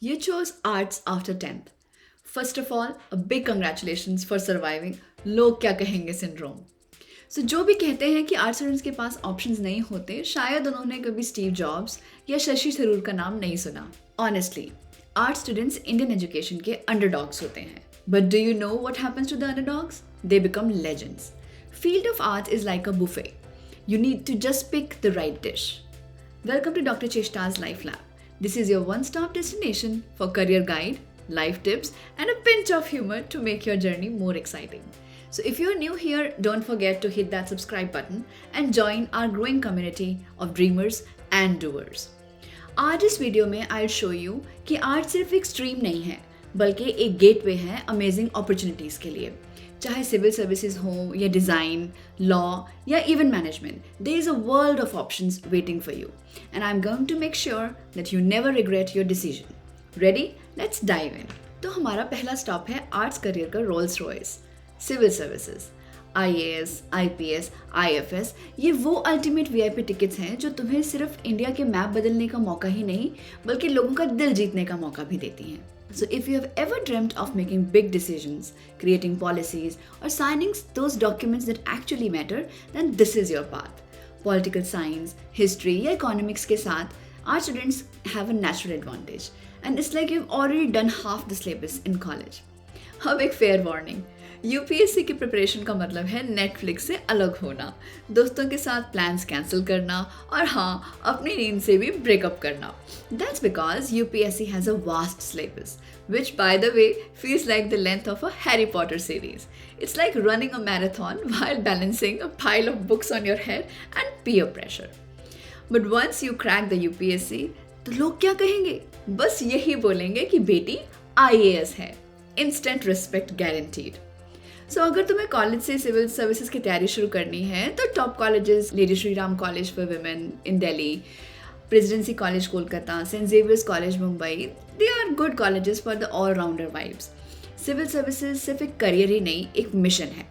You chose arts after 10th. First of all, a big congratulations for surviving लोग क्या कहेंगे syndrome. So जो भी कहते हैं कि आर्ट स्टूडेंट्स के पास ऑप्शंस नहीं होते, शायद उन्होंने कभी स्टीव जॉब्स या शशि थरूर का नाम नहीं सुना. Honestly, art students Indian education के अंडरडॉग्स होते हैं. But do you know what happens to the underdogs? They become legends. Field of arts is like a buffet. You need to just pick the right dish. Welcome to Dr. Cheshta's Life Lab. This is your one-stop destination for career guide, life tips, and a pinch of humor to make your journey more exciting. So if you're new here, don't forget to hit that subscribe button and join our growing community of dreamers and doers. आज इस video में I'll show you कि art सिर्फ एक stream नहीं है, बल्कि एक गेटवे है अमेजिंग अपॉर्चुनिटीज़ के लिए. चाहे सिविल सर्विसेज हो या डिज़ाइन, लॉ या even management, there is a world of options waiting for you and I am going to make sure that you never regret your decision. Ready? Let's dive in. तो हमारा पहला stop है arts career का Rolls Royce, civil services. IAS, IPS, IFS, ये वो ultimate VIP tickets हैं जो तुम्हें सिर्फ इंडिया के मैप बदलने का मौका ही नहीं, बल्कि लोगों का दिल जीतने का मौका भी देती हैं. So if you have ever dreamt of making big decisions, creating policies, or signing those documents that actually matter, then this is your path. Political science, history या economics के साथ, our students have a natural advantage. And it's like you've already done half the syllabus in college. अब एक fair warning. UPSC की preparation का मतलब है Netflix से अलग होना, दोस्तों के साथ प्लान्स कैंसिल करना और हाँ, अपनी नींद से भी ब्रेकअप करना. That's because UPSC has a vast syllabus which by the way feels like the length of a Harry Potter series. It's like running a marathon while balancing a pile of books on your head and peer pressure. But once you crack the UPSC, तो लोग क्या कहेंगे? बस यही बोलेंगे कि बेटी IAS है. Instant respect guaranteed. So अगर तुम्हें कॉलेज से सिविल सर्विसेज की तैयारी शुरू करनी है तो top colleges lady Shri Ram college for women in Delhi, presidency college Kolkata, saint Xavier's college Mumbai, they are good colleges for the allrounder vibes. Civil services सिर्फ एक करियर ही नहीं, एक मिशन है.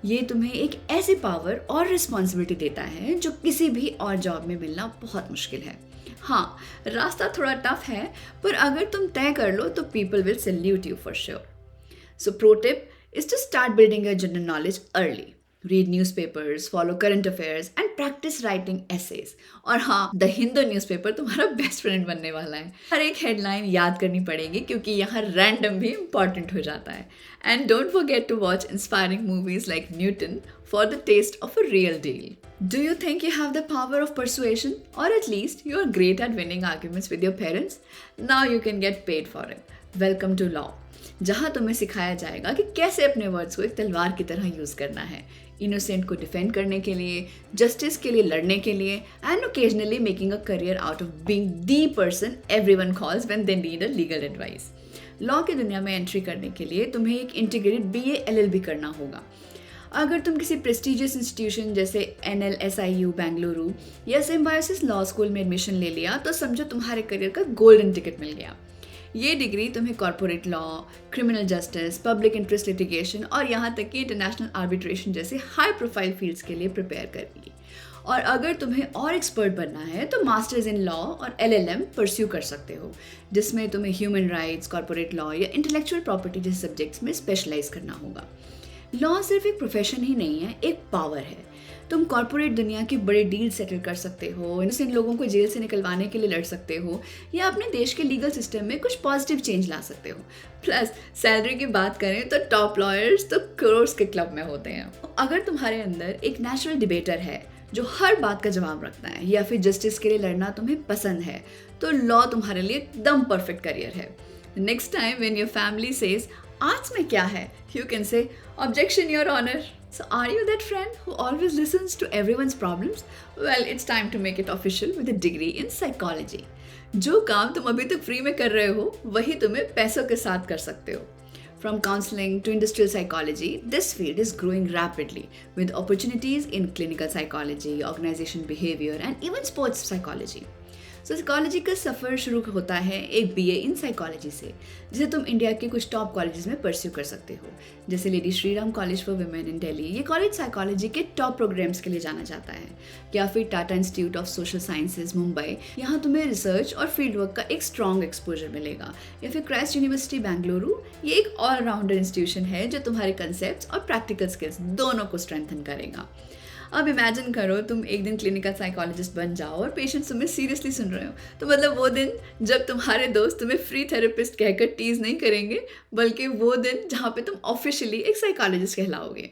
ये तुम्हें एक ऐसी पावर और रिस्पॉन्सिबिलिटी देता है जो किसी भी और जॉब में मिलना बहुत मुश्किल है. हाँ, रास्ता थोड़ा टफ है, पर अगर तुम तय कर लो तो people will salute you for sure. So pro tip is to start building your general knowledge early. Read newspapers, follow current affairs and practice writing essays. और हाँ, द हिंदू न्यूज़पेपर तुम्हारा बेस्ट फ्रेंड बनने वाला है. हर एक हेडलाइन याद करनी पड़ेगी क्योंकि यहाँ रैंडम भी इम्पॉर्टेंट हो जाता है. And don't forget to watch inspiring movies like Newton for the taste of a real deal. Do you think you have the power of persuasion? Or at least you are great at winning arguments with your parents? Now you can get paid for it. Welcome to law, जहाँ तुम्हें सिखाया जाएगा कि कैसे अपने words को एक तलवार की तरह यूज़ करना है, इनोसेंट को डिफेंड करने के लिए, जस्टिस के लिए लड़ने के लिए, and occasionally making a career out of being the person everyone calls when they need a legal advice. Law की दुनिया में एंट्री करने के लिए तुम्हें एक इंटीग्रेटेड BA LLB करना होगा. अगर तुम किसी प्रेस्टिजियस इंस्टीट्यूशन जैसे NLSIU बेंगलुरु या सिम्बायोसिस लॉ स्कूल में एडमिशन ले लिया तो समझो तुम्हारे करियर का गोल्डन टिकट मिल गया. ये डिग्री तुम्हें corporate law, criminal justice, public interest litigation और यहाँ तक कि इंटरनेशनल आर्बिट्रेशन जैसे हाई प्रोफाइल फील्ड्स के लिए प्रिपेयर करेगी. और अगर तुम्हें और एक्सपर्ट बनना है तो मास्टर्स इन लॉ और LLM परस्यू कर सकते हो, जिसमें तुम्हें ह्यूमन राइट्स, कॉर्पोरेट लॉ या इंटेलेक्चुअल प्रॉपर्टी जैसे सब्जेक्ट्स में स्पेशलाइज करना होगा. लॉ सिर्फ एक प्रोफेशन ही नहीं है, एक पावर है. तुम कॉर्पोरेट दुनिया की बड़ी डील सेटल कर सकते हो, इनोसेंट लोगों को जेल से निकलवाने के लिए लड़ सकते हो या अपने देश के लीगल सिस्टम में कुछ पॉजिटिव चेंज ला सकते हो. प्लस सैलरी की बात करें तो टॉप लॉयर्स तो करोड़्स के क्लब में होते हैं. अगर तुम्हारे अंदर एक नेचुरल डिबेटर है जो हर बात का जवाब रखता है या फिर जस्टिस के लिए लड़ना तुम्हें पसंद है, तो लॉ तुम्हारे लिए एकदम परफेक्ट करियर है. Next time when your family says arts में क्या है, you can say objection your honour. So are you that friend who always listens to everyone's problems? Well, it's time to make it official with a degree in psychology. जो काम तुम अभी तक free में कर रहे हो, वही तुम्हें पैसों के साथ कर सकते हो. From counseling to industrial psychology, this field is growing rapidly with opportunities in clinical psychology, organization behavior, and even sports psychology. So psychology का सफ़र शुरू होता है एक बीए इन साइकोलॉजी से, जिसे तुम इंडिया के कुछ टॉप कॉलेजेस में परस्यू कर सकते हो, जैसे lady Shriram college for women in Delhi. ये कॉलेज साइकोलॉजी के टॉप प्रोग्राम्स के लिए जाना जाता है। या फिर Tata institute of social sciences Mumbai, यहाँ तुम्हें रिसर्च और फील्ड वर्क का एक स्ट्रॉन्ग एक्सपोजर मिलेगा। या फिर क्राइस्ट यूनिवर्सिटी बेंगलुरु, ये एक ऑलराउंडर इंस्टीट्यूशन है जो तुम्हारे कंसेप्ट और प्रैक्टिकल स्किल्स दोनों को स्ट्रेंथन करेगा। अब इमेजिन करो तुम एक दिन क्लिनिकल साइकोलॉजिस्ट बन जाओ और पेशेंट्स तुम्हें सीरियसली सुन रहे हो, तो मतलब वो दिन जब तुम्हारे दोस्त तुम्हें फ्री थेरेपिस्ट कहकर टीज नहीं करेंगे, बल्कि वो दिन जहाँ पे तुम ऑफिशियली एक psychologist कहलाओगे।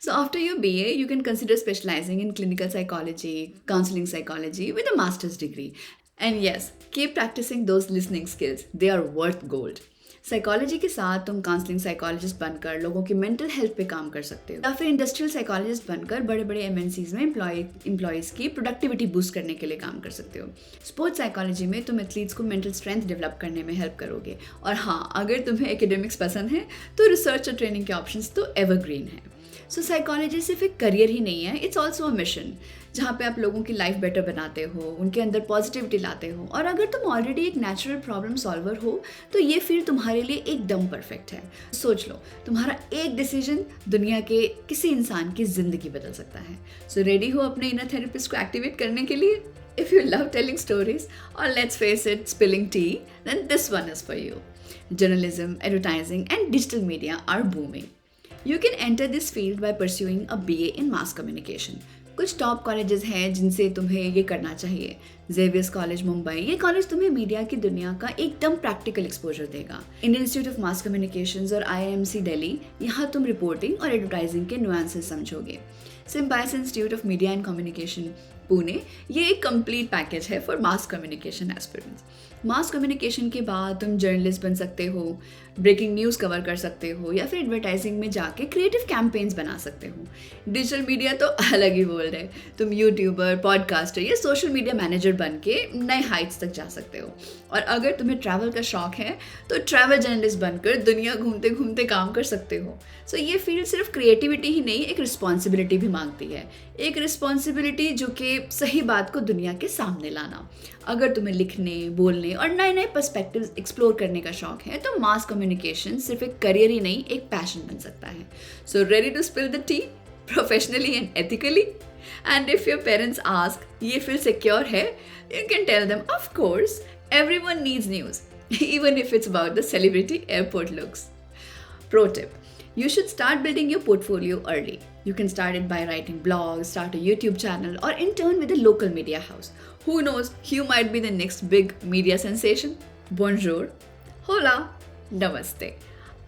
So after your BA, you can consider specializing in clinical psychology, counseling psychology with a master's degree. And yes, keep practicing those listening skills. They are worth gold. Psychology के साथ तुम counselling psychologist बनकर लोगों की mental health पे काम कर सकते हो, या फिर इंडस्ट्रियल साइकोलॉजिस्ट बनकर बड़े बड़े एमएनसीज में एम्प्लॉयज़ की प्रोडक्टिविटी बूस्ट करने के लिए काम कर सकते हो। स्पोर्ट्स साइकोलॉजी में तुम एथलीट्स को मेंटल स्ट्रेंथ डेवलप करने में हेल्प करोगे। और हाँ, अगर तुम्हें एकेडमिक्स पसंद है तो रिसर्च और ट्रेनिंग के ऑप्शंस तो एवरग्रीन है। सो साइकोलॉजी सिर्फ एक करियर ही नहीं है, इट्स ऑल्सो अ मिशन, जहाँ पे आप लोगों की लाइफ बेटर बनाते हो, उनके अंदर पॉजिटिविटी लाते हो। और अगर तुम ऑलरेडी एक नेचुरल प्रॉब्लम सॉल्वर हो तो ये फील्ड तुम्हारे लिए एकदम परफेक्ट है। सोच लो, तुम्हारा एक डिसीजन दुनिया के किसी इंसान की जिंदगी बदल सकता है। सो रेडी हो अपने इनर थेरेपिस्ट को एक्टिवेट करने के लिए? If you love telling stories और let's face it, spilling tea, then this one is for you. Journalism, advertising and digital media are booming. You can enter this field by pursuing a BA in Mass Communication. कुछ top colleges हैं जिनसे तुम्हें ये करना चाहिए। Xavier's college Mumbai, ये college तुम्हें media की दुनिया का एकदम प्रैक्टिकल एक्सपोजर देगा। Indian institute of mass communications और IIMC दिल्ली, यहाँ तुम रिपोर्टिंग और एडवर्टाइजिंग के नुआंसेस समझोगे। Symbiosis institute of media and communication Pune, ये एक कंप्लीट पैकेज है for mass communication aspirants. Mass communication के बाद तुम जर्नलिस्ट बन सकते हो, ब्रेकिंग न्यूज़ कवर कर सकते हो, या फिर एडवर्टाइजिंग में जाके क्रिएटिव कैंपेन्स बना सकते हो। डिजिटल मीडिया तो अलग ही वर्ल्ड है, तुम यूट्यूबर, पॉडकास्टर या सोशल मीडिया मैनेजर बन के नए हाइट्स तक जा सकते हो। और अगर तुम्हें ट्रैवल का शौक है तो ट्रैवल जर्नलिस्ट बनकर दुनिया घूमते घूमते काम कर सकते हो। सो ये फील्ड सिर्फ क्रिएटिविटी ही नहीं, एक रिस्पॉन्सिबिलिटी भी मांगती है। एक रिस्पॉन्सिबिलिटी जो कि सही बात को दुनिया के सामने लाना। अगर तुम्हें लिखने, बोलने और नए नए पर्सपेक्टिव्स एक्सप्लोर करने का शौक है तो मास कम्युनिकेशन सिर्फ एक करियर ही नहीं, एक पैशन बन सकता है। So ready to spill the tea professionally and ethically? And if your parents ask ये फील्ड सिक्योर है, you can tell them of course, everyone needs news, even if it's about the celebrity airport looks. Pro tip: you should start building your portfolio early. You can start it by writing blogs, start a YouTube channel, or intern with a local media house. Who knows, you might be the next big media sensation. Bonjour, hola, namaste.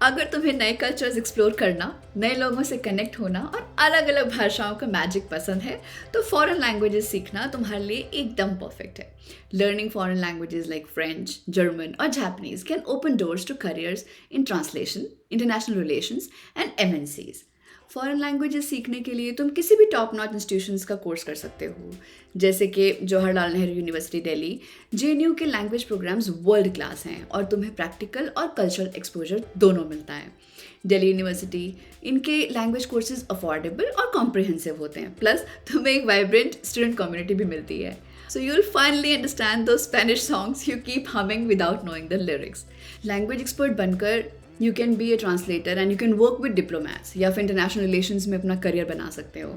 अगर तुम्हें नए cultures explore करना, नए लोगों से connect होना और अलग अलग भाषाओं का मैजिक पसंद है तो फॉरेन लैंग्वेजेस सीखना तुम्हारे लिए एकदम परफेक्ट है। Learning foreign languages like French, German और Japanese can open doors to careers in translation, international relations and MNCs। Foreign languages सीखने के लिए तुम किसी भी टॉप नॉच इंस्टीट्यूशंस का कोर्स कर सकते हो, जैसे कि जवाहरलाल नेहरू यूनिवर्सिटी दिल्ली। JNU के लैंग्वेज प्रोग्राम्स वर्ल्ड क्लास हैं और तुम्हें प्रैक्टिकल और कल्चरल एक्सपोजर दोनों मिलता है। दिल्ली यूनिवर्सिटी, इनके लैंग्वेज कोर्सेज अफोर्डेबल और कॉम्प्रिहेंसिव होते हैं, प्लस तुम्हें एक वाइब्रेंट स्टूडेंट कम्युनिटी भी मिलती है। So you'll finally understand those Spanish songs you keep humming without knowing the lyrics. Language expert बनकर you can be a translator and you can work with diplomats, या फिर international relations में अपना career बना सकते हो।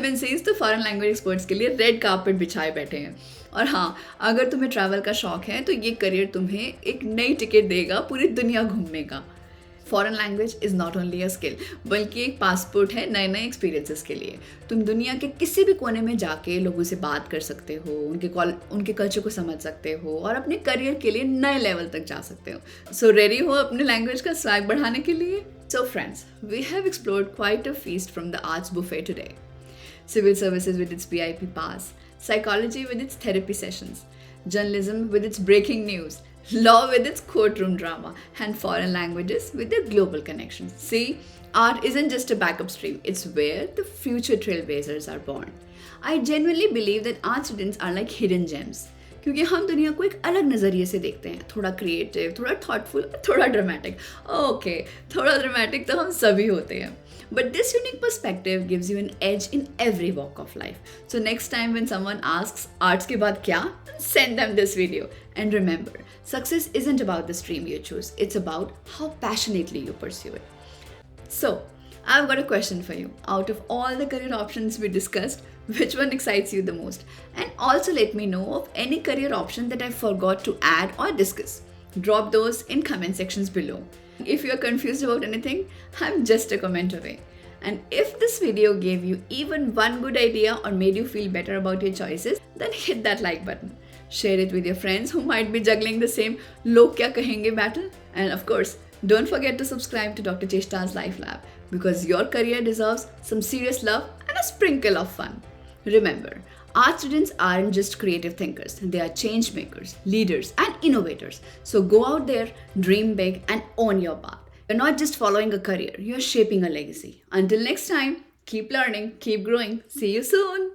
MNCs तो foreign language experts के लिए रेड कार्पेट बिछाए बैठे हैं। और हाँ, अगर तुम्हें ट्रैवल का शौक है तो ये करियर तुम्हें एक नई टिकट देगा पूरी दुनिया घूमने का। Foreign language is not only a skill, बल्कि एक पासपोर्ट है नए नए एक्सपीरियंसेस के लिए। तुम दुनिया के किसी भी कोने में जाके लोगों से बात कर सकते हो, उनके कल्चर को समझ सकते हो और अपने करियर के लिए नए लेवल तक जा सकते हो। सो रेडी हो अपने लैंग्वेज का स्वैग बढ़ाने के लिए? So friends, we have explored quite a feast from the arts buffet today. Civil services with its VIP pass, psychology with its therapy sessions, journalism with its breaking news, law with its courtroom drama, and foreign languages with their global connections. See, art isn't just a backup stream, it's where the future trailblazers are born. I genuinely believe that art students are like hidden gems. क्योंकि हम दुनिया को एक अलग नज़रिए से देखते हैं, थोड़ा क्रिएटिव, थोड़ा थॉटफुल, थोड़ा ड्रामेटिक। ओके, थोड़ा ड्रामेटिक तो हम सभी होते हैं। But this unique perspective gives you an edge in every walk of life. So next time when someone asks arts के बाद क्या, send them this video. And remember, success isn't about the stream you choose. It's about how passionately you pursue it. So, I've got a question for you. Out of all the career options we discussed, which one excites you the most? And also let me know of any career option that I forgot to add or discuss. Drop those in comment sections below. If you're confused about anything, I'm just a comment away. And if this video gave you even one good idea or made you feel better about your choices, then hit that like button. Share it with your friends who might be juggling the same log kya kahenge battle. And of course, don't forget to subscribe to Dr. Cheshta's Life Lab because your career deserves some serious love and a sprinkle of fun. Remember, art students aren't just creative thinkers, they are change makers, leaders, and innovators. So go out there, dream big, and own your path. You're not just following a career, you're shaping a legacy. Until next time, keep learning, keep growing. See you soon.